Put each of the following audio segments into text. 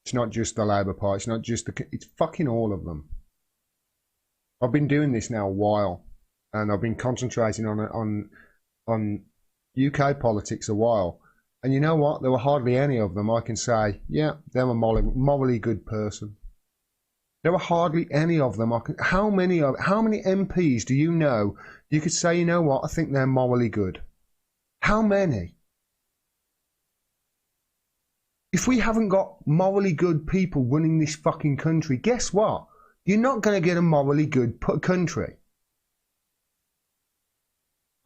It's not just the Labour Party. It's not just it's fucking all of them. I've been doing this now a while, and I've been concentrating on UK politics a while. And you know what? There were hardly any of them I can say, yeah, they're a morally good person. There were hardly any of them. How many MPs do you know you could say, you know what, I think they're morally good? How many? If we haven't got morally good people running this fucking country, guess what? You're not going to get a morally good country.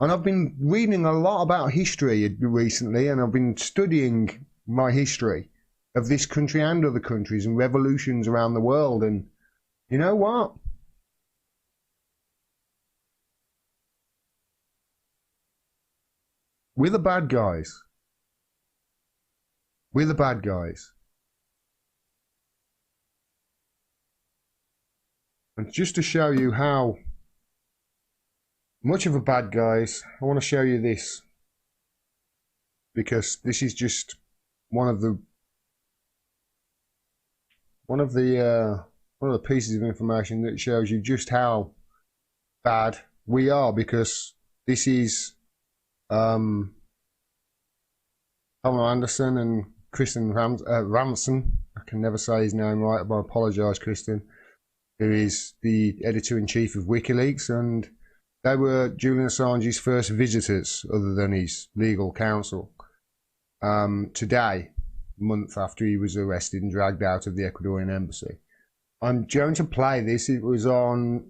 And I've been reading a lot about history recently, and I've been studying my history of this country and other countries and revolutions around the world. And you know what? We're the bad guys. We're the bad guys. And just to show you how much of a bad guys, I want to show you this, because this is just one of the pieces of information that shows you just how bad we are, because this is Pamela Anderson and Kristen Ramson. I can never say his name right, but I apologise, Kristen, who is the editor-in-chief of WikiLeaks, and they were Julian Assange's first visitors, other than his legal counsel, today, a month after he was arrested and dragged out of the Ecuadorian embassy. I'm going to play this. It was on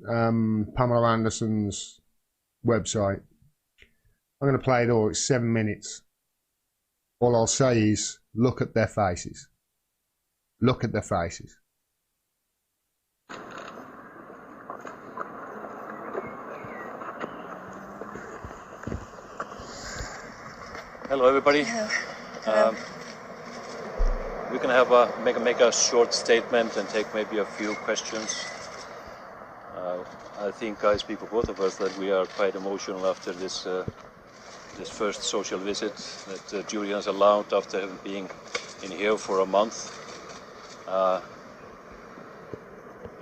Pamela Anderson's website. I'm going to play it all. It's 7 minutes. All I'll say is, look at their faces. Look at their faces. Hello, everybody. Hello. We can have make a short statement and take maybe a few questions. I think I speak for both of us that we are quite emotional after this first social visit that Julian has allowed after having been in here for a month.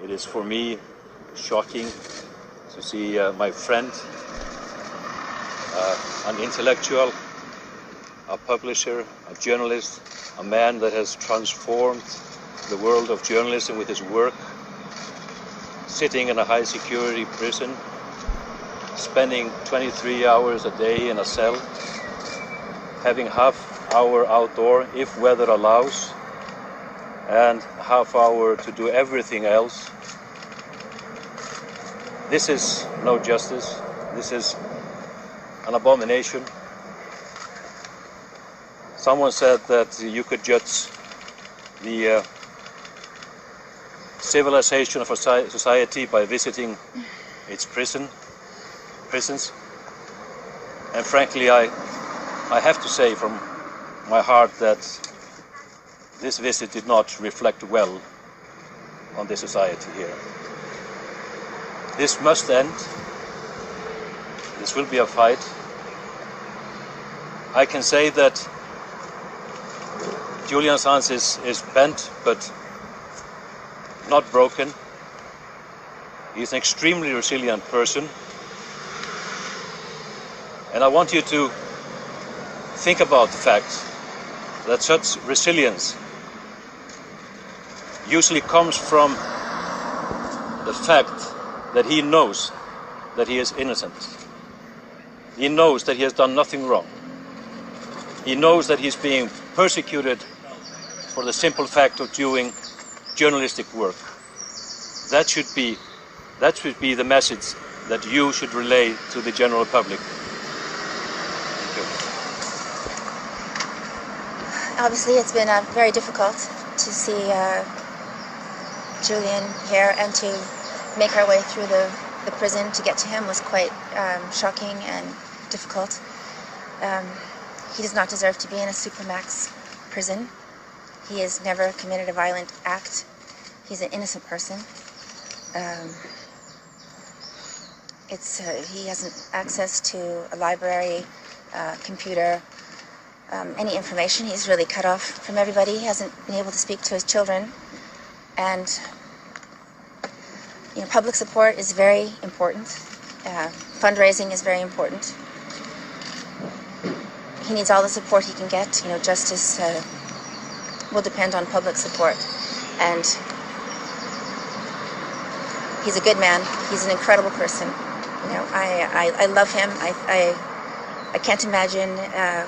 It is for me shocking to see my friend, an intellectual, a publisher, a journalist, a man that has transformed the world of journalism with his work, sitting in a high security prison, spending 23 hours a day in a cell, having half hour outdoor if weather allows, and half hour to do everything else. This is no justice. This is an abomination. Someone said that you could judge the civilization of a society by visiting its prisons. And frankly, I have to say from my heart that this visit did not reflect well on the society here. This must end. This will be a fight. I can say that Julian Assange is bent, but not broken. He's an extremely resilient person. And I want you to think about the fact that such resilience usually comes from the fact that he knows that he is innocent. He knows that he has done nothing wrong. He knows that he's being persecuted for the simple fact of doing journalistic work. That should be the message that you should relay to the general public. Thank you. Obviously, it's been very difficult to see Julian here, and to make our way through the prison to get to him was quite shocking and difficult. He does not deserve to be in a supermax prison. He has never committed a violent act. He's an innocent person. He has access to a library, computer, any information. He's really cut off from everybody. He hasn't been able to speak to his children. And public support is very important. Fundraising is very important. He needs all the support he can get. Justice will depend on public support. And he's a good man. He's an incredible person. I love him. I can't imagine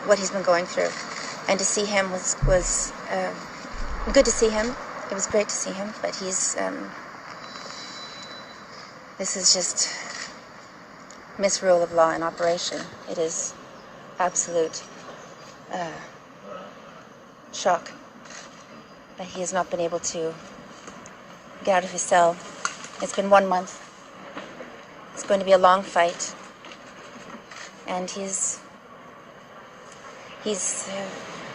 what he's been going through. And to see him was good to see him. It was great to see him, but he's this is just misrule of law in operation. It is absolute shock that he has not been able to get out of his cell. It's been 1 month. It's going to be a long fight, and he's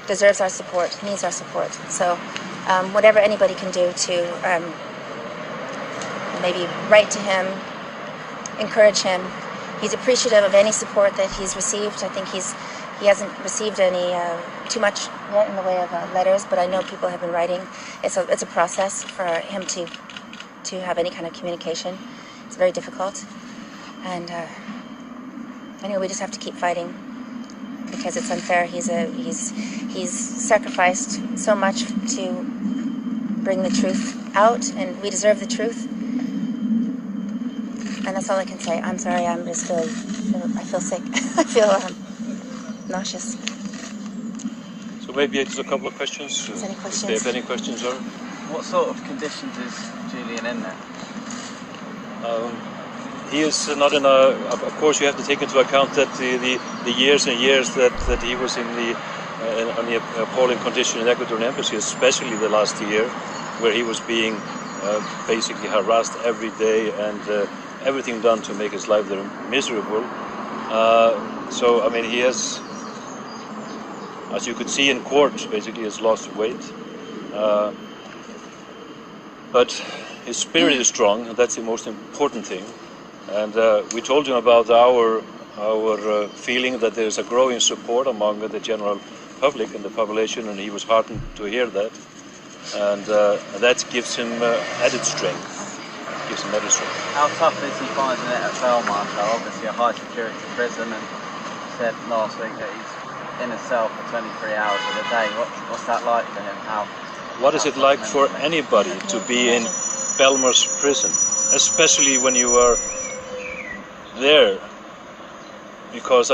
deserves our support, needs our support. So whatever anybody can do to maybe write to him, encourage him. He's appreciative of any support that he's received. I think he hasn't received any too much yet in the way of letters, but I know people have been writing. It's a process for him to have any kind of communication. It's very difficult, and anyway, we just have to keep fighting because it's unfair. He's sacrificed so much to bring the truth out, and we deserve the truth. And that's all I can say. I'm sorry. I'm just I feel sick. I feel nauseous. So maybe it's a couple of questions. Is there any questions? If they have any questions, or what sort of conditions is Julian in there? he is not in a. Of course, you have to take into account that the years and years that he was in the appalling condition in Ecuadorian embassy, especially the last year, where he was being basically harassed every day and everything done to make his life there miserable. So I mean, he has, as you could see in court, basically has lost weight. But his spirit is strong, and that's the most important thing. And we told him about our feeling that there is a growing support among the general public and the population, and he was heartened to hear that. And that gives him added strength. How tough is he finding it at Belmarsh? Obviously a high security prison, and he said last week that he's in a cell for 23 hours of the day. What's that like for him? What is it like for anybody to be in Belmarsh prison, especially when you are there because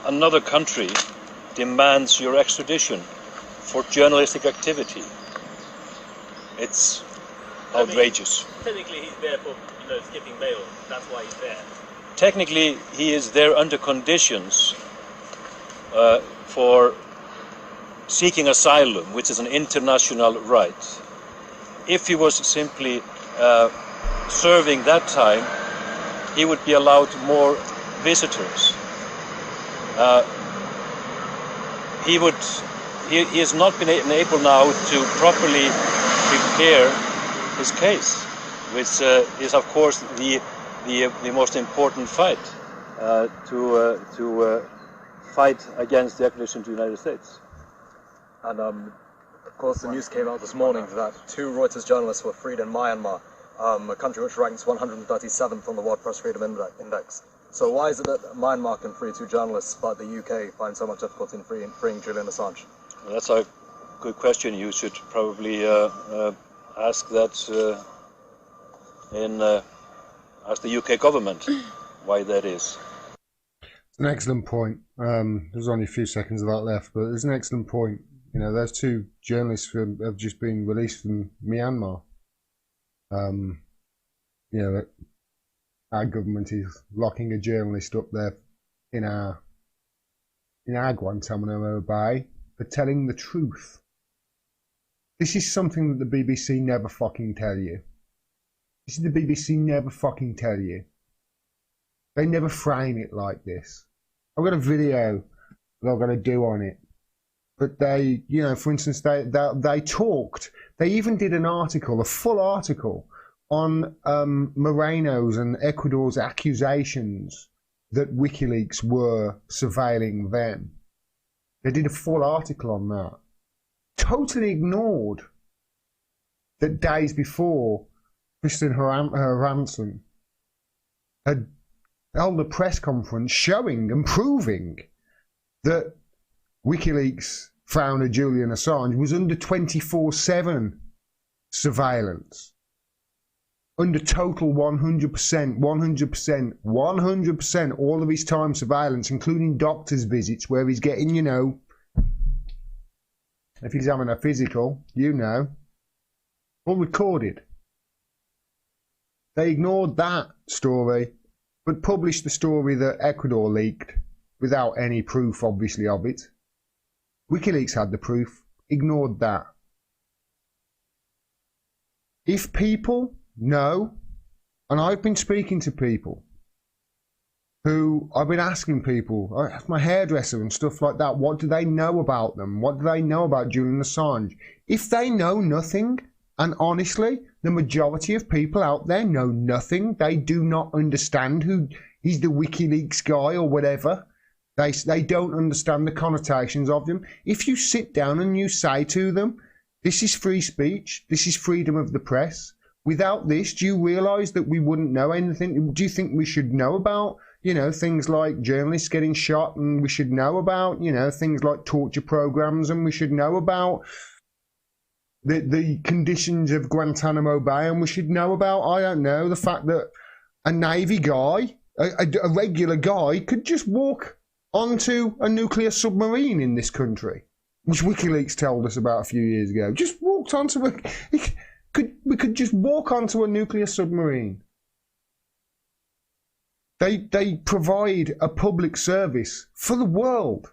another country demands your extradition for journalistic activity? It's outrageous. I mean, technically he's there for skipping bail. That's why he's there. Technically he is there under conditions for seeking asylum, which is an international right. If he was simply serving that time, he would be allowed more visitors. He has not been able now to properly prepare his case, which is of course the most important fight to fight against the extradition to the United States. And of course the news came out this morning that 2 Reuters journalists were freed in Myanmar, a country which ranks 137th on the World Press Freedom Index. So why is it that Myanmar can free 2 journalists, but the UK finds so much difficulty in freeing Julian Assange? Well, that's a good question. You should probably ask that ask the UK government why that is. It's an excellent point. There's only a few seconds of that left, but there's an excellent point. Those 2 journalists have just been released from Myanmar. Our government is locking a journalist up there in our Guantanamo Bay for telling the truth. This is something that the BBC never fucking tell you. This is the BBC never fucking tell you. They never frame it like this. I've got a video that I'm going to do on it. But they, for instance, they talked. They even did an article, a full article, on Moreno's and Ecuador's accusations that WikiLeaks were surveilling them. They did a full article on that. Totally ignored that days before, Kristen Haramson had held a press conference showing and proving that WikiLeaks founder Julian Assange was under 24/7 surveillance, under total 100%, all of his time surveillance, including doctor's visits where he's getting, you know, if he's having a physical, you know, all recorded. They ignored that story, but published the story that Ecuador leaked without any proof, obviously, of it. WikiLeaks had the proof, ignored that. If people know, and I've been speaking to people who, I've been asking people, I asked my hairdresser and stuff like that, what do they know about them? What do they know about Julian Assange? If they know nothing, and honestly, the majority of people out there know nothing, they do not understand who, he's the WikiLeaks guy or whatever. They don't understand the connotations of them. If you sit down and you say to them, this is free speech, this is freedom of the press, without this, do you realise that we wouldn't know anything? Do you think we should know about, you know, things like journalists getting shot, and we should know about, you know, things like torture programs, and we should know about the conditions of Guantanamo Bay, and we should know about, I don't know, the fact that a Navy guy, a regular guy, could just walk onto a nuclear submarine in this country, which WikiLeaks told us about a few years ago. Just walked onto we could just walk onto a nuclear submarine. They provide a public service for the world.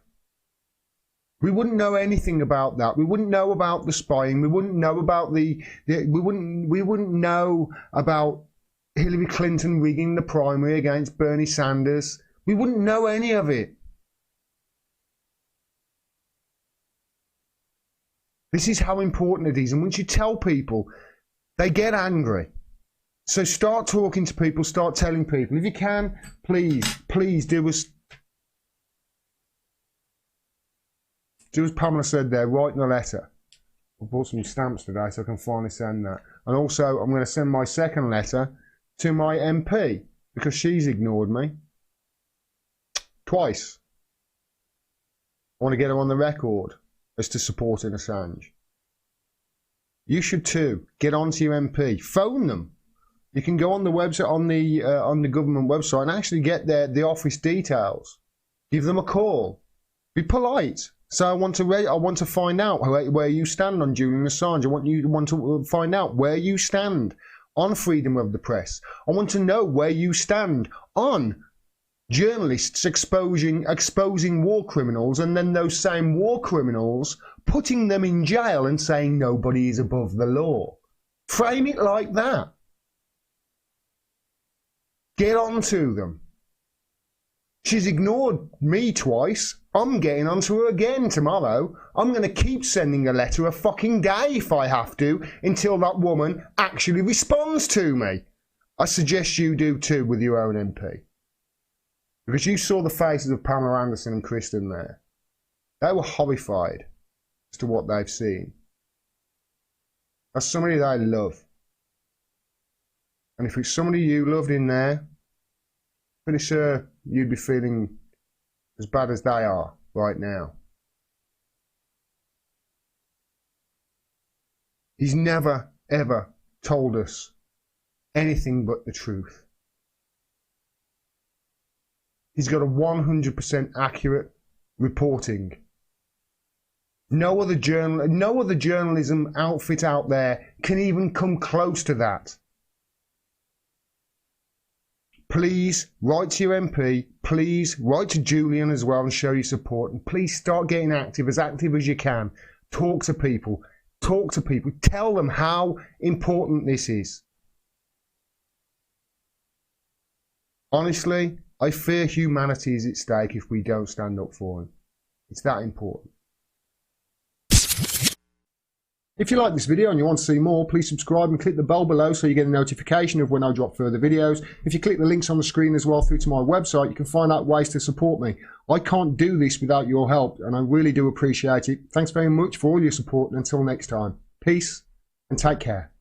We wouldn't know anything about that. We wouldn't know about the spying. We wouldn't know about we wouldn't know about Hillary Clinton rigging the primary against Bernie Sanders. We wouldn't know any of it. This is how important it is. And once you tell people, they get angry. So start talking to people, start telling people. If you can, please do as Pamela said there, write a letter. I bought some stamps today so I can finally send that. And also, I'm going to send my second letter to my MP because she's ignored me twice. I want to get her on the record as to supporting Assange. You should too. Get onto your MP. Phone them. You can go on the website, on the government website, and actually get the office details. Give them a call. Be polite. So I want to find out where you stand on Julian Assange. I want to find out where you stand on freedom of the press. I want to know where you stand on journalists exposing war criminals, and then those same war criminals putting them in jail and saying nobody is above the law. Frame it like that. Get on to them. She's ignored me twice. I'm getting onto her again tomorrow. I'm going to keep sending a letter a fucking day if I have to until that woman actually responds to me. I suggest you do too with your own MP. Because you saw the faces of Pamela Anderson and Kristen there. They were horrified as to what they've seen. That's somebody they love. And if it's somebody you loved in there, pretty sure you'd be feeling as bad as they are right now. He's never, ever told us anything but the truth. He's got a 100% accurate reporting. No other journalism outfit out there can even come close to that. Please write to your MP, please write to Julian as well and show your support, and please start getting active as you can. Talk to people, tell them how important this is. Honestly, I fear humanity is at stake if we don't stand up for him. It's that important. If you like this video and you want to see more, please subscribe and click the bell below so you get a notification of when I drop further videos. If you click the links on the screen as well through to my website, you can find out ways to support me. I can't do this without your help, and I really do appreciate it. Thanks very much for all your support, and until next time, peace and take care.